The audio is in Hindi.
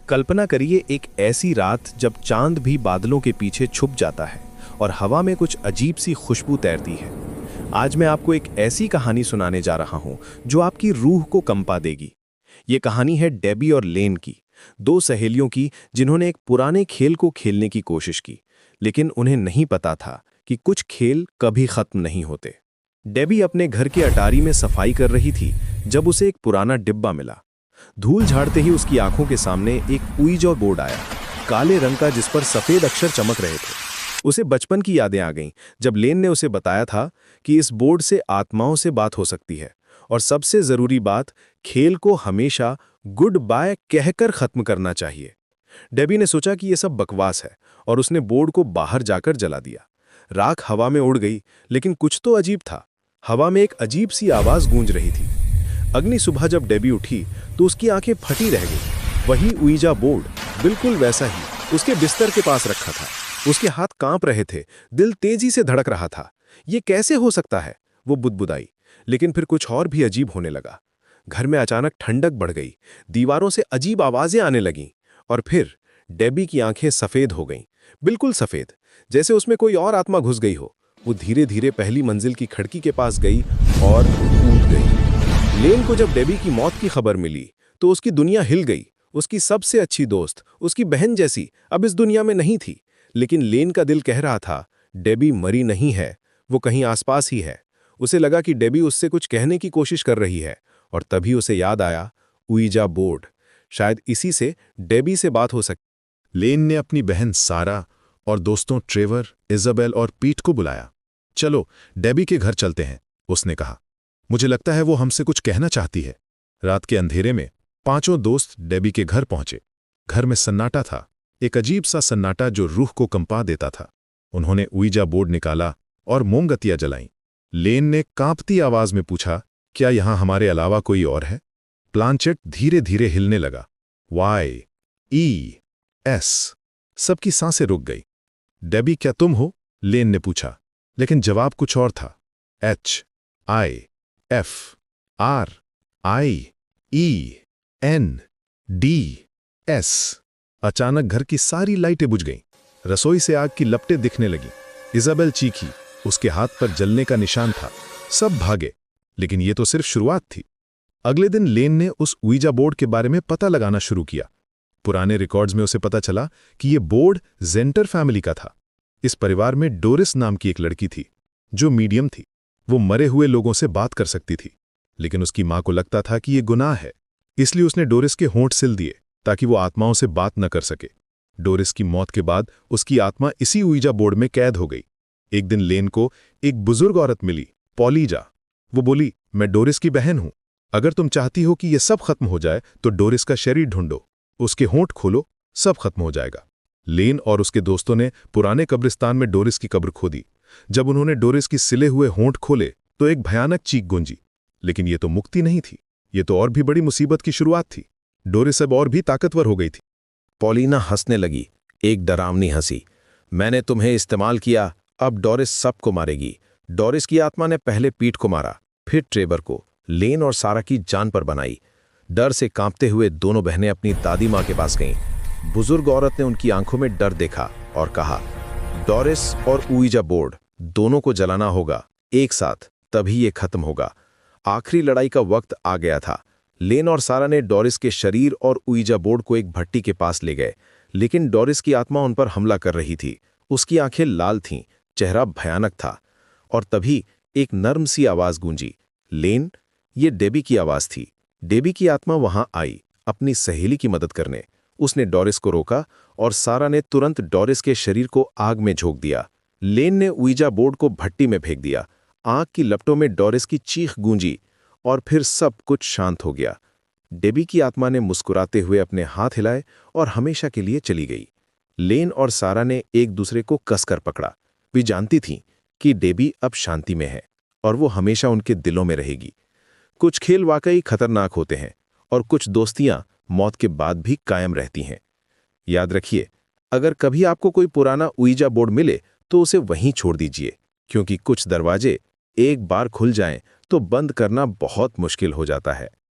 कल्पना करिए एक ऐसी रात जब चांद भी बादलों के पीछे छुप जाता है और हवा में कुछ अजीब सी खुशबू तैरती है। आज मैं आपको एक ऐसी कहानी सुनाने जा रहा हूं जो आपकी रूह को कंपा देगी। ये कहानी है डेबी और लेन की, दो सहेलियों की जिन्होंने एक पुराने खेल को खेलने की कोशिश की, लेकिन उन्हें नहीं पता था कि कुछ खेल कभी खत्म नहीं होते। डेबी अपने घर के अटारी में सफाई कर रही थी जब उसे एक पुराना डिब्बा मिला। धूल झाड़ते ही उसकी आंखों के सामने एक उइजा बोर्ड आया, काले रंग का, जिस पर सफेद अक्षर चमक रहे थे। उसे बचपन की यादें आ गईं जब लेन ने उसे बताया था कि इस बोर्ड से आत्माओं से बात हो सकती है, और सबसे जरूरी बात, खेल को हमेशा गुड बाय कहकर खत्म करना चाहिए। डेबी ने सोचा कि यह सब बकवास है और उसने बोर्ड को बाहर जाकर जला दिया। राख हवा में उड़ गई, लेकिन कुछ तो अजीब था। हवा में एक अजीब सी आवाज गूंज रही थी। अगली सुबह जब डेबी उठी तो उसकी आंखें फटी रह गईं। वही उइजा बोर्ड, बिल्कुल वैसा ही, उसके बिस्तर के पास रखा था। उसके हाथ कांप रहे थे, दिल तेजी से धड़क रहा था। ये कैसे हो सकता है, वो बुदबुदाई। लेकिन फिर कुछ और भी अजीब होने लगा। घर में अचानक ठंडक बढ़ गई, दीवारों से अजीब आवाजें आने लगीं, और फिर डेबी की आंखें सफेद हो गईं, बिल्कुल सफेद, जैसे उसमें कोई और आत्मा घुस गई हो। वो धीरे धीरे पहली मंजिल की खिड़की के पास गई और टूट गई। लेन को जब डेबी की मौत की खबर मिली तो उसकी दुनिया हिल गई। उसकी सबसे अच्छी दोस्त, उसकी बहन जैसी, अब इस दुनिया में नहीं थी। लेकिन लेन का दिल कह रहा था, डेबी मरी नहीं है, वो कहीं आसपास ही है। उसे लगा कि डेबी उससे कुछ कहने की कोशिश कर रही है, और तभी उसे याद आया, उइजा बोर्ड, शायद इसी से डेबी से बात हो सकती। लेन ने अपनी बहन सारा और दोस्तों ट्रेवर, इजाबेल और पीट को बुलाया। चलो डेबी के घर चलते हैं, उसने कहा। मुझे लगता है वो हमसे कुछ कहना चाहती है। रात के अंधेरे में पांचों दोस्त डेबी के घर पहुंचे। घर में सन्नाटा था, एक अजीब सा सन्नाटा जो रूह को कंपा देता था। उन्होंने उइजा बोर्ड निकाला और मोमबत्तियां जलाईं। लेन ने कांपती आवाज में पूछा, क्या यहां हमारे अलावा कोई और है? प्लांचेट धीरे धीरे हिलने लगा। YES। सबकी सांसें रुक गई। डेबी, क्या तुम हो? लेन ने पूछा, लेकिन जवाब कुछ और था। HIFRIENDS। अचानक घर की सारी लाइटें बुझ गईं। रसोई से आग की लपटें दिखने लगीं। इजाबेल चीखी, उसके हाथ पर जलने का निशान था। सब भागे, लेकिन यह तो सिर्फ शुरुआत थी। अगले दिन लेन ने उस उइजा बोर्ड के बारे में पता लगाना शुरू किया। पुराने रिकॉर्ड्स में उसे पता चला कि यह बोर्ड जेंटर फैमिली का था। इस परिवार में डोरिस नाम की एक लड़की थी जो मीडियम थी। वो मरे हुए लोगों से बात कर सकती थी, लेकिन उसकी मां को लगता था कि यह गुनाह है। इसलिए उसने डोरिस के होंठ सिल दिए ताकि वो आत्माओं से बात न कर सके। डोरिस की मौत के बाद उसकी आत्मा इसी उइजा बोर्ड में कैद हो गई। एक दिन लेन को एक बुजुर्ग औरत मिली, पॉलीजा। वो बोली, मैं डोरिस की बहन हूं। अगर तुम चाहती हो कि यह सब खत्म हो जाए तो डोरिस का शरीर ढूंढो, उसके होंठ खोलो, सब खत्म हो जाएगा। लेन और उसके दोस्तों ने पुराने कब्रिस्तान में डोरिस की कब्र खोदी। जब उन्होंने डोरिस की सिले हुए होंठ खोले तो एक भयानक चीख गूंजी। लेकिन यह तो मुक्ति नहीं थी, यह तो और भी बड़ी मुसीबत की शुरुआत थी। डोरिस अब और भी ताकतवर हो गई थी। पॉलिना हंसने लगी, एक डरावनी हंसी। मैंने तुम्हें इस्तेमाल किया, अब डोरिस सबको मारेगी। डोरिस की आत्मा ने पहले पीट को मारा, फिर ट्रेवर को, लेन और सारा की जान पर बनाई। डर से कांपते हुए दोनों बहनें अपनी दादी मां के पास गईं। बुजुर्ग औरत ने उनकी आंखों में डर देखा और कहा, डोरिस और उइजा बोर्ड दोनों को जलाना होगा एक साथ, तभी ये खत्म होगा। आखिरी लड़ाई का वक्त आ गया था। लेन और सारा ने डोरिस के शरीर और उइजा बोर्ड को एक भट्टी के पास ले गए, लेकिन डोरिस की आत्मा उन पर हमला कर रही थी। उसकी आंखें लाल थीं, चेहरा भयानक था। और तभी एक नर्म सी आवाज गूंजी, लेन, ये डेबी की आवाज थी। डेबी की आत्मा वहां आई अपनी सहेली की मदद करने। उसने डोरिस को रोका और सारा ने तुरंत डोरिस के शरीर को आग में झोंक दिया। लेन ने उइजा बोर्ड को भट्टी में फेंक दिया। आग की लपटों में डोरिस की चीख गूंजी और फिर सब कुछ शांत हो गया। डेबी की आत्मा ने मुस्कुराते हुए अपने हाथ हिलाए और हमेशा के लिए चली गई। लेन और सारा ने एक दूसरे को कसकर पकड़ा। वे जानती थीं कि डेबी अब शांति में है और वो हमेशा उनके दिलों में रहेगी। कुछ खेल वाकई खतरनाक होते हैं और कुछ दोस्तियां मौत के बाद भी कायम रहती हैं। याद रखिए, अगर कभी आपको कोई पुराना उइजा बोर्ड मिले तो उसे वहीं छोड़ दीजिए, क्योंकि कुछ दरवाजे एक बार खुल जाएं तो बंद करना बहुत मुश्किल हो जाता है।